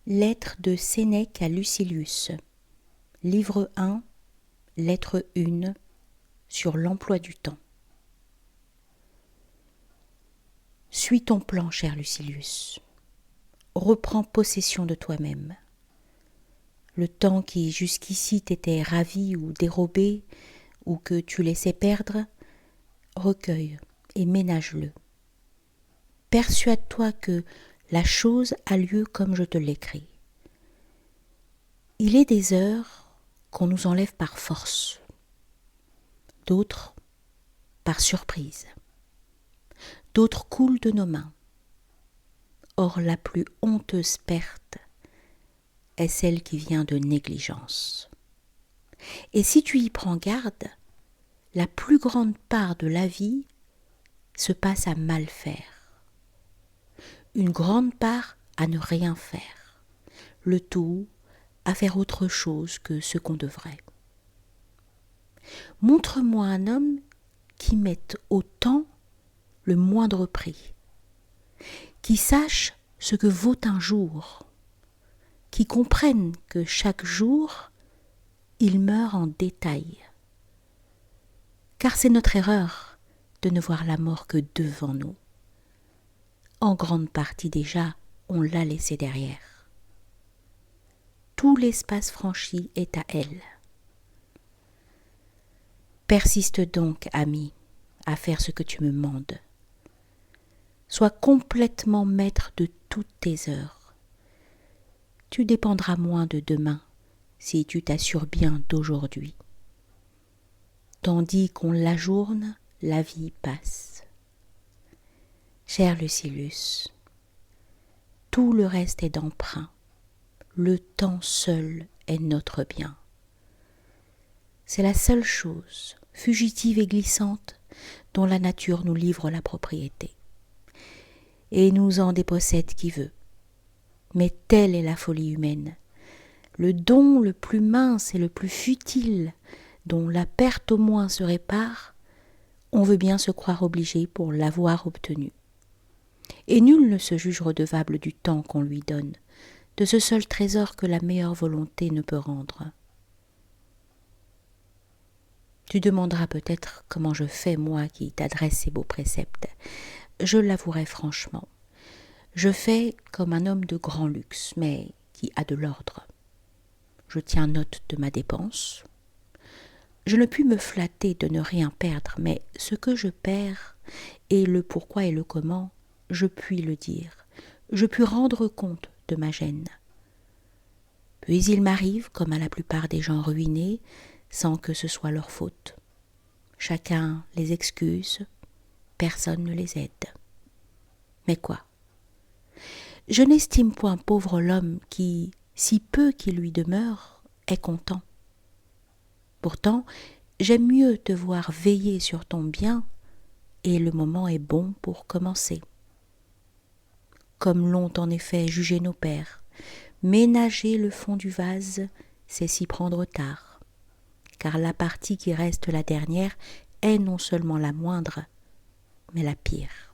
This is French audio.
Lettre de Sénèque à Lucilius. Livre 1, lettre 1, sur l'emploi du temps. Suis ton plan, cher Lucilius. Reprends possession de toi-même. Le temps qui jusqu'ici t'était ravi ou dérobé, ou que tu laissais perdre, recueille et ménage-le. Persuade-toi que la chose a lieu comme je te l'écris. Il est des heures qu'on nous enlève par force, d'autres par surprise, d'autres coulent de nos mains. Or la plus honteuse perte est celle qui vient de négligence. Et si tu y prends garde, la plus grande part de la vie se passe à mal faire, une grande part à ne rien faire, le tout à faire autre chose que ce qu'on devrait. Montre-moi un homme qui mette au temps le moindre prix, qui sache ce que vaut un jour, qui comprenne que chaque jour, il meurt en détail. Car c'est notre erreur de ne voir la mort que devant nous. En grande partie déjà, on l'a laissée derrière. Tout l'espace franchi est à elle. Persiste donc, ami, à faire ce que tu me mandes. Sois complètement maître de toutes tes heures. Tu dépendras moins de demain si tu t'assures bien d'aujourd'hui. Tandis qu'on l'ajourne, la vie passe. Cher Lucilius, tout le reste est d'emprunt. Le temps seul est notre bien. C'est la seule chose, fugitive et glissante, dont la nature nous livre la propriété. Et nous en dépossède qui veut. Mais telle est la folie humaine. Le don le plus mince et le plus futile, dont la perte au moins se répare, on veut bien se croire obligé pour l'avoir obtenu. Et nul ne se juge redevable du temps qu'on lui donne, de ce seul trésor que la meilleure volonté ne peut rendre. Tu demanderas peut-être comment je fais, moi qui t'adresse ces beaux préceptes. Je l'avouerai franchement. Je fais comme un homme de grand luxe, mais qui a de l'ordre. Je tiens note de ma dépense. Je ne puis me flatter de ne rien perdre, mais ce que je perds, et le pourquoi et le comment, je puis le dire. Je puis rendre compte de ma gêne. Puis il m'arrive, comme à la plupart des gens ruinés, sans que ce soit leur faute. Chacun les excuse, personne ne les aide. Mais quoi? Je n'estime point pauvre l'homme qui, si peu qu'il lui demeure, est content. Pourtant, j'aime mieux te voir veiller sur ton bien, et le moment est bon pour commencer. Comme l'ont en effet jugé nos pères, ménager le fond du vase, c'est s'y prendre tard, car la partie qui reste la dernière est non seulement la moindre, mais la pire.